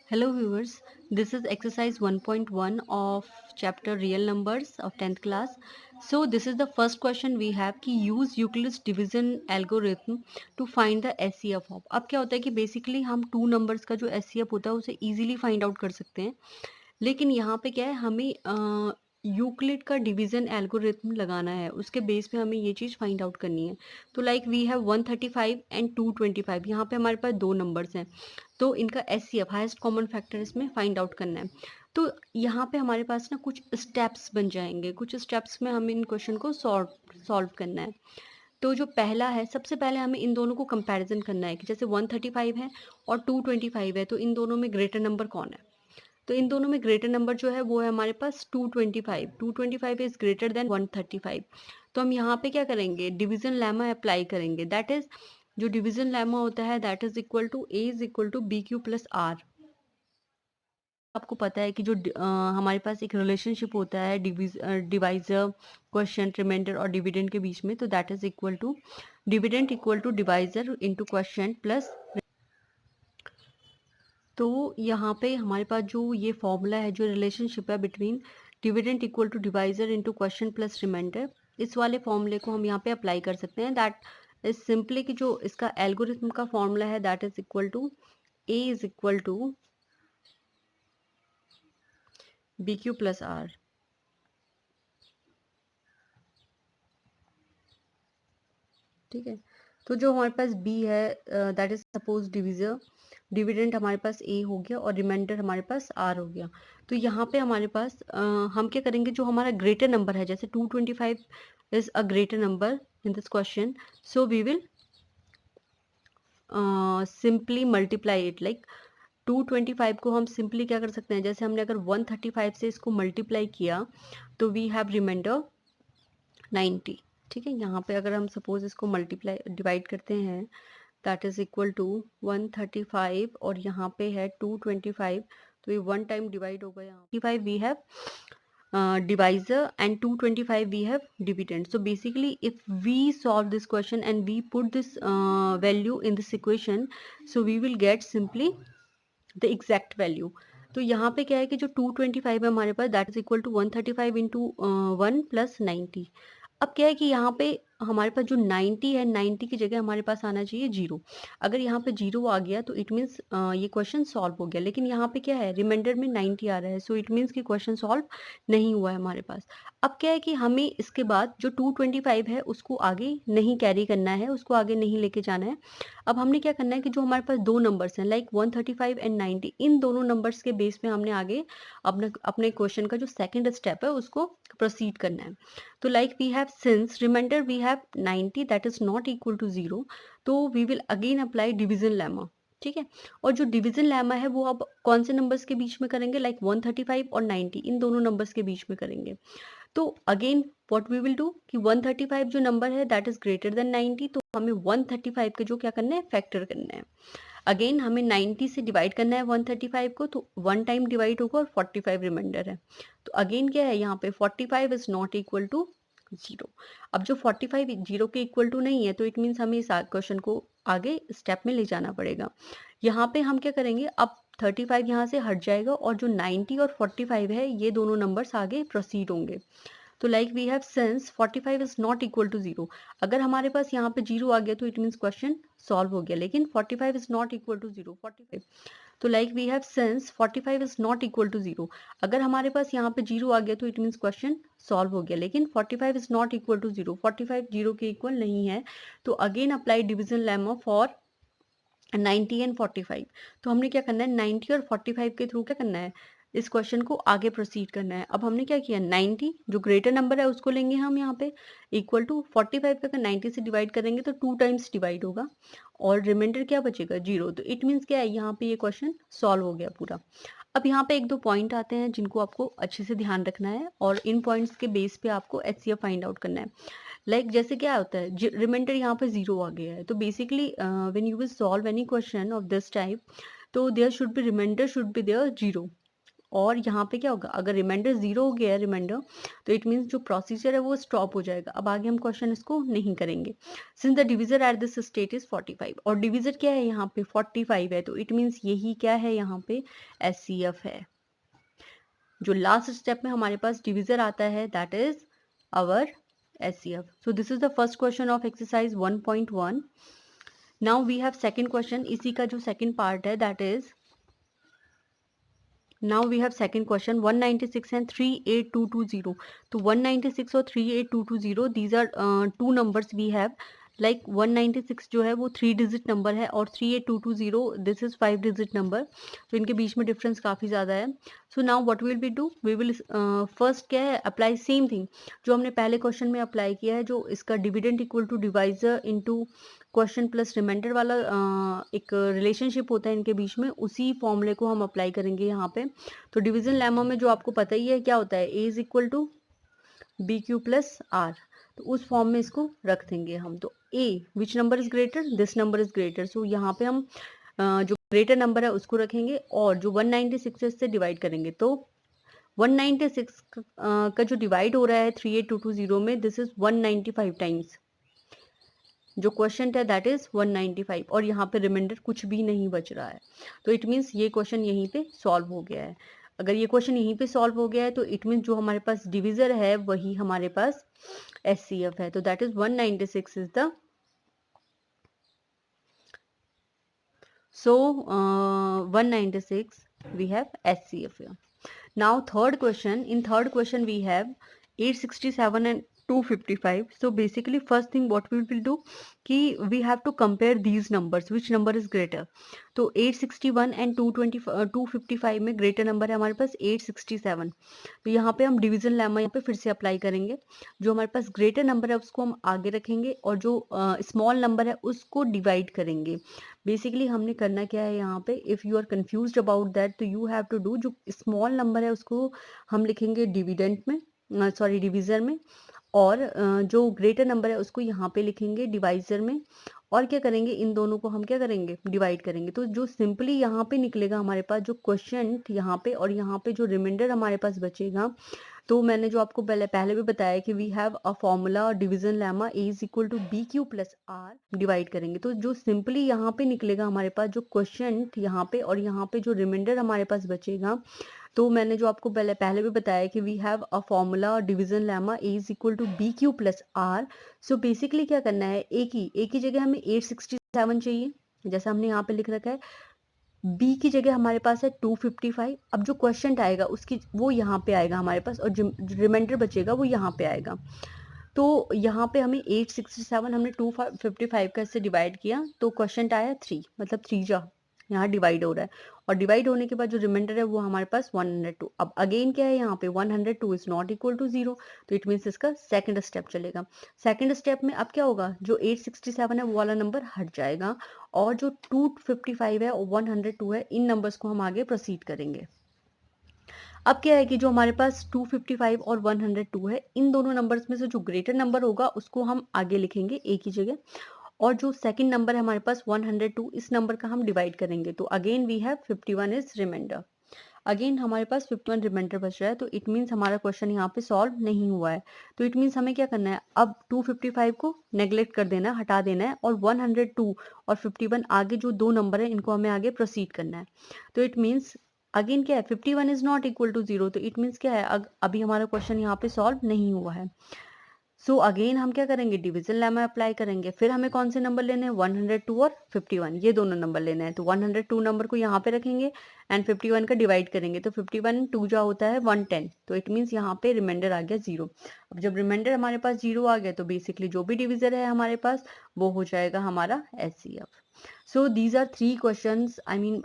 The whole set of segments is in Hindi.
Hello viewers, this is exercise 1.1 of chapter real numbers of 10th class. So this is the first question we have कि use Euclid's division algorithm to find the SCF of. अब क्या होता है कि बेसिकली हम टू नंबर्स का जो SCF होता है उसे easily फाइंड आउट कर सकते हैं, लेकिन यहाँ पे क्या है हमें यूक्लिड का डिवीजन एल्गोरिथम लगाना है, उसके बेस पे हमें ये चीज़ फाइंड आउट करनी है। तो लाइक वी हैव 135 एंड 225, यहाँ पे हमारे पास दो नंबर्स हैं, तो इनका एचसीएफ हाईएस्ट कॉमन फैक्टर इसमें फाइंड आउट करना है। तो यहाँ पे हमारे पास ना कुछ स्टेप्स बन जाएंगे, कुछ स्टेप्स में हमें इन क्वेश्चन को सॉल्व करना है। तो जो पहला है, सबसे पहले हमें इन दोनों को कंपैरिजन करना है कि जैसे 135 है और 225 है, तो इन दोनों में ग्रेटर नंबर कौन है। तो इन दोनों में ग्रेटर नंबर जो है वो है हमारे पास 225। 225 इज ग्रेटर देन 135। तो हम यहाँ पे क्या करेंगे, डिवीजन लेमा अप्लाई करेंगे। दैट इज जो डिवीजन लेमा होता है that is equal to A is equal to B Q plus R. आपको पता है कि जो हमारे पास एक रिलेशनशिप होता है डिवाइजर क्वेश्चन रिमाइंडर और डिविडेंड के बीच में, तो that is equal to dividend equal to divisor into question plus. तो यहाँ पे हमारे पास जो ये फॉर्मूला है, जो रिलेशनशिप है between dividend equal to divisor into question plus remainder, इस वाले फॉर्मूले को हम यहाँ पे अप्लाई कर सकते हैं। दैट इज सिंपली कि जो इसका एल्गोरिथम का फॉर्मूला है that is equal to A is equal to B Q plus R. ठीक है, तो जो हमारे पास b है दैट इज सपोज डिविडेंड हमारे पास a हो गया और रिमाइंडर हमारे पास r हो गया। तो यहाँ पे हमारे पास हम क्या करेंगे, जो हमारा ग्रेटर नंबर है, जैसे 225 is a greater number in this question, so we will simply multiply it. Like 225 को हम सिंपली क्या कर सकते हैं, जैसे हमने अगर 135 से इसको मल्टीप्लाई किया तो वी हैव रिमाइंडर 90। ठीक है, यहाँ पे अगर हम सपोज इसको मल्टीप्लाई डिवाइड करते हैं दैट इज इक्वल टू 135 और यहाँ पे है 225, तो ये वन टाइम डिवाइड होगा। यहाँ 35 we have divisor and 225 we have dividend. So basically if we solve this question and we put this value in this equation, so we will get simply the exact value. तो यहाँ पे क्या है कि जो 225 है हमारे पास that is equal to 135 into 1 plus 90। अब क्या है कि यहाँ पे हमारे पास जो 90 है, 90 की जगह हमारे पास आना चाहिए 0। अगर यहाँ पे 0 आ गया तो इट मीन्स ये क्वेश्चन सॉल्व हो गया, लेकिन यहाँ पे क्या है, रिमाइंडर में 90 आ रहा है, सो इट मीन्स कि क्वेश्चन सॉल्व नहीं हुआ है हमारे पास। अब क्या है कि हमें इसके बाद जो 225 है उसको आगे नहीं कैरी करना है, उसको आगे नहीं लेके जाना है। अब हमने क्या करना है कि जो हमारे पास दो नंबर्स हैं लाइक 135 एंड 90, इन दोनों नंबर्स के बेस पे हमने आगे अपने अपने क्वेश्चन का जो सेकंड स्टेप है उसको प्रोसीड करना है। तो like we have since remainder we have 90 that is not equal to 0, तो we will again apply division lemma. ठीक है, और जो डिवीजन लेमा है वो अब कौन से नंबर्स के बीच में करेंगे, लाइक 135 और 90 इन दोनों नंबर्स के बीच में करेंगे। तो again what we will do कि 135 जो नंबर है दैट इज ग्रेटर देन 90, तो हमें 135 के जो क्या करना है, फैक्टर करना है। अगेन हमें 90 से डिवाइड करना है 135 को, तो वन टाइम डिवाइड होगा और 45 रिमाइंडर है। तो अगेन क्या है, यहाँ पे 45 इज नॉट इक्वल टू 0। अब जो 45 0 के इक्वल टू नहीं है, तो इट मीन्स हमें इस क्वेश्चन को आगे स्टेप में ले जाना पड़ेगा। यहाँ पे हम क्या करेंगे, अब 35 यहाँ से हट जाएगा और जो 90 और 45 है ये दोनों नंबर्स आगे प्रोसीड होंगे। तो like we have since 45 is not equal to 0, अगर हमारे पास यहाँ पे 0 आ गया तो इट मीन्स क्वेश्चन सॉल्व हो गया, लेकिन 45 इज नॉट इक्वल टू 0 45। तो like we have since 45 is not equal to 0, अगर हमारे पास यहाँ पे 0 आ गया तो इट मीन्स क्वेश्चन सॉल्व हो गया, लेकिन 45 इज नॉट इक्वल टू 0, 45 0 के इक्वल नहीं है। तो again apply division lemma for 90 and 45। तो हमने क्या करना है, 90 और 45 के थ्रू क्या करना है, इस क्वेश्चन को आगे प्रोसीड करना है। अब हमने क्या किया, 90 जो ग्रेटर नंबर है उसको लेंगे हम यहाँ पे इक्वल टू 45 का, अगर 90 से डिवाइड करेंगे तो 2 टाइम्स डिवाइड होगा और रिमाइंडर क्या बचेगा 0। तो इट मीन्स क्या है, यहाँ पे ये क्वेश्चन सॉल्व हो गया पूरा। अब यहाँ पे एक दो पॉइंट आते हैं जिनको आपको अच्छे से ध्यान रखना है और इन पॉइंट्स के बेस पे आपको एचसीएफ फाइंड आउट करना है। लाइक जैसे क्या होता है, रिमाइंडर यहाँ पे 0 आ गया है, तो basically when you will solve any question of this type, तो there should be reminder should be there 0 और यहाँ पे क्या होगा, अगर रिमाइंडर 0 हो गया है रिमाइंडर, तो इट मीन्स जो प्रोसीजर है वो स्टॉप हो जाएगा। अब आगे हम क्वेश्चन इसको नहीं करेंगे। Since the divisor at this state is 45 और डिविजर क्या है यहाँ पे 45 है, तो इट मीन्स यही क्या है यहाँ पे SCF है। जो लास्ट स्टेप में हमारे पास डिविजर आता है that is our SCF। So this is the first question of exercise 1.1। Now we have second question, इसी का जो सेकंड पार्ट है that is, now we have second question 196 and 38220। तो 196 और 38220 these are two numbers we have, like 196 जो है वो 3 डिजिट नंबर है और 38220 दिस इज 5 डिजिट नंबर, तो इनके बीच में डिफरेंस काफ़ी ज़्यादा है। So now what will be do, we will first क्या है, अप्लाई सेम थिंग जो हमने पहले क्वेश्चन में अप्लाई किया है, जो इसका dividend equal to divisor into question plus remainder वाला एक रिलेशनशिप होता है इनके बीच में, उसी फॉर्मूले को हम अप्लाई करेंगे यहाँ पे। तो डिवीजन लेमा में जो आपको पता ही है क्या होता है, A is equal to BQ plus R, तो उस फॉर्म में इसको रख देंगे हम। तो A which number is greater, this number is greater, so यहाँ पे हम जो ग्रेटर नंबर है उसको रखेंगे और जो 196 है इससे डिवाइड करेंगे। तो 196 का जो डिवाइड हो रहा है 38220 में, दिस इज 195 टाइम्स, जो क्वेश्चन है दैट इज 195 और यहाँ पे रिमाइंडर कुछ भी नहीं बच रहा है। तो इट मीन्स ये क्वेश्चन यहीं पे सॉल्व हो गया है। अगर ये क्वेश्चन यहीं पे सॉल्व हो गया है तो इट मीन्स जो हमारे पास डिविजर है वही हमारे पास SCF है। तो that is 196 is the, so 196 we have SCF here. Now third question, in third question we have 867 and 255. So basically first thing what we will do कि we have to compare these numbers, which number is greater। तो 861 and 255 में ग्रेटर नंबर है हमारे पास 867, तो यहाँ पे हम डिवीजन लेमा यहाँ पे फिर से अप्लाई करेंगे। जो हमारे पास ग्रेटर नंबर है उसको हम आगे रखेंगे और जो स्मॉल नंबर है उसको डिवाइड करेंगे। बेसिकली हमने करना क्या है यहाँ पे, if you are confused about that तो यू हैव टू डू, जो स्मॉल नंबर है उसको हम लिखेंगे डिविडेंट में, सॉरी डिवीजर में, और जो ग्रेटर नंबर है उसको यहाँ पे लिखेंगे डिवाइजर में, और क्या करेंगे इन दोनों को हम क्या करेंगे, डिवाइड करेंगे। तो जो सिंपली यहाँ पे निकलेगा हमारे पास जो क्वेश्चन यहाँ पे और यहाँ पे जो रिमाइंडर हमारे पास बचेगा, तो मैंने जो आपको पहले भी बताया कि we have a formula division lemma A is equal to BQ plus R, divide करेंगे। तो जो सिंपली यहाँ पे निकलेगा हमारे पास जो क्वेश्चन यहाँ पे और यहाँ पे जो रिमाइंडर हमारे पास बचेगा, तो मैंने जो आपको पहले भी बताया कि we have a formula division lemma A is equal to BQ plus R। So basically क्या करना है, A की जगह हमें 867 चाहिए जैसा हमने यहाँ पे लिख रखा है, B की जगह हमारे पास है 255। अब जो क्वेश्चन आएगा उसकी वो यहाँ पे आएगा हमारे पास और जो रिमाइंडर बचेगा वो यहाँ पे आएगा। तो यहाँ पे हमें 867 हमने 255 का इससे डिवाइड किया तो क्वेश्चन आया 3, मतलब 3 जा यहाँ डिवाइड हो रहा है, और डिवाइड होने के बाद जो रिमाइंडर है वो हमारे पास 102। अब अगेन क्या है यहाँ पे 102 इज नॉट इक्वल टू 0, तो इट मीन्स इसका सेकंड स्टेप चलेगा। सेकंड स्टेप में अब क्या होगा, जो 867 है वो वाला नंबर हट जाएगा और जो 255 है और 102 है इन नंबर्स को हम आगे प्रोसीड करेंगे। अब क्या है कि जो हमारे पास 255 और 102 है, इन दोनों नंबर्स में से जो ग्रेटर नंबर होगा उसको हम आगे लिखेंगे A की जगह, और जो सेकंड नंबर है हमारे पास 102, इस नंबर का हम डिवाइड करेंगे। तो again we have 51 is remainder, again हमारे पास 51 रिमाइंडर बच रहा है। तो इट मीन्स हमारा क्वेश्चन यहाँ पे सॉल्व नहीं हुआ है। तो इट मीन्स हमें क्या करना है, अब 255 को नेग्लेक्ट कर देना है, हटा देना है, और 102 और 51 आगे जो दो नंबर है इनको हमें आगे प्रोसीड करना है। तो इट मीन्स अगेन क्या है, 51 इज नॉट इक्वल टू 0, तो इट मीन्स क्या है, अभी हमारा क्वेश्चन यहाँ पे सॉल्व नहीं हुआ है। सो अगेन हम क्या करेंगे, डिवीजन लेमा अप्लाई करेंगे। फिर हमें कौन से नंबर लेने हैं, 102 और 51, ये दोनों नंबर लेने हैं। तो 102 नंबर को यहाँ पे रखेंगे एंड 51 का डिवाइड करेंगे। तो 51 2 जा होता है 110, तो इट मीन्स यहाँ पे रिमाइंडर आ गया 0। अब जब रिमाइंडर हमारे पास 0 आ गया तो बेसिकली जो भी डिविजर है हमारे पास वो हो जाएगा हमारा SCF। So these are 3 questions, I mean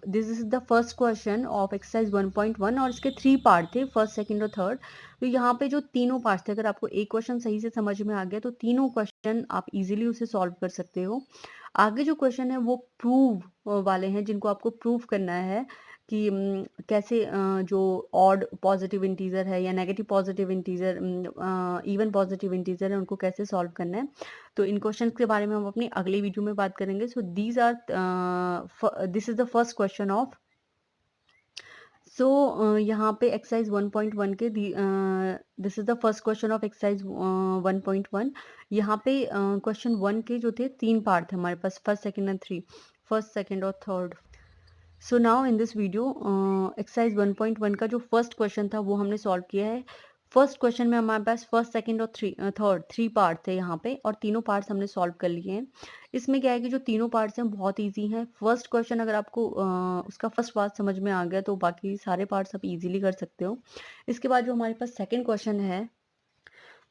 this is the first question of exercise 1.1 और इसके 3 पार्ट थे, फर्स्ट सेकंड और थर्ड। तो यहाँ पे जो तीनों पार्ट्स थे, अगर आपको एक क्वेश्चन सही से समझ में आ गया तो तीनों क्वेश्चन आप इजीली उसे सॉल्व कर सकते हो। आगे जो क्वेश्चन है वो प्रूव वाले हैं, जिनको आपको प्रूव करना है कि कैसे जो ऑड पॉजिटिव इंटीजर है या negative positive integer, even positive integer है, उनको कैसे सॉल्व करना है। तो इन क्वेश्चंस के बारे में हम अपनी अगली वीडियो में बात करेंगे। So this is the first question of so यहाँ पे एक्सरसाइज 1.1 के this is the first question of exercise 1.1। यहाँ पे क्वेश्चन 1 के जो थे 3 पार्ट थे हमारे पास, first second and three, first second और third. So now in this video exercise 1.1 का जो फर्स्ट क्वेश्चन था वो हमने सॉल्व किया है। फर्स्ट क्वेश्चन में हमारे पास फर्स्ट सेकंड और थर्ड 3 पार्ट थे यहाँ पे, और तीनों पार्ट्स हमने सॉल्व कर लिए हैं। इसमें क्या है कि जो तीनों पार्ट्स हैं बहुत इजी हैं। फर्स्ट क्वेश्चन अगर आपको उसका फर्स्ट पार्ट समझ में आ गया तो बाकी सारे पार्ट्स आप इजीली कर सकते हो। इसके बाद जो हमारे पास सेकंड क्वेश्चन है,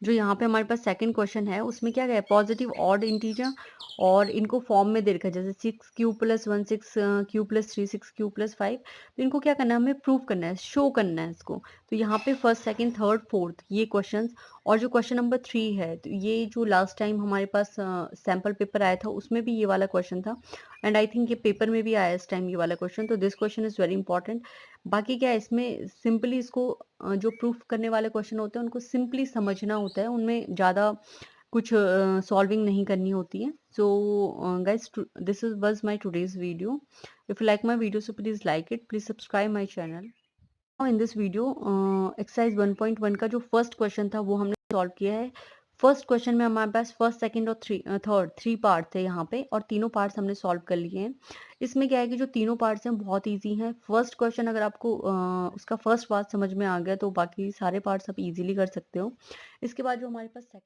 जो यहाँ पे हमारे पास सेकंड क्वेश्चन है, उसमें क्या है, पॉजिटिव ऑड इंटीजर और इनको फॉर्म में दे रखा है, जैसे 6 क्यू+1 6 क्यू+3 6 क्यू+5। तो इनको क्या करना है, हमें प्रूव करना है, शो करना है इसको। तो यहाँ पे फर्स्ट सेकंड थर्ड फोर्थ ये क्वेश्चंस, और जो क्वेश्चन नंबर 3 है, तो ये जो लास्ट टाइम हमारे पास सैम्पल पेपर आया था उसमें भी ये वाला क्वेश्चन था, एंड आई थिंक ये पेपर में भी आया इस टाइम ये वाला क्वेश्चन। तो this question is very important. बाकी क्या है इसमें, सिंपली इसको जो प्रूफ करने वाले क्वेश्चन होते हैं उनको सिंपली समझना होता है, उनमें ज़्यादा कुछ सॉल्विंग नहीं करनी होती है। So guys, this is was my today's video. If you like my video so please like it, please subscribe my channel. In this video exercise 1.1 का जो फर्स्ट क्वेश्चन था वो हमने सॉल्व किया है। फर्स्ट क्वेश्चन में हमारे पास फर्स्ट सेकंड और थर्ड 3 पार्ट थे यहाँ पे, और तीनों पार्ट्स हमने सॉल्व कर लिए हैं। इसमें क्या है कि जो तीनों पार्ट्स हैं बहुत इजी हैं। फर्स्ट क्वेश्चन अगर आपको उसका फर्स्ट पार्ट समझ में आ गया तो बाकी सारे पार्ट्स आप इजीली कर सकते हो। इसके बाद जो हमारे पास सेकंड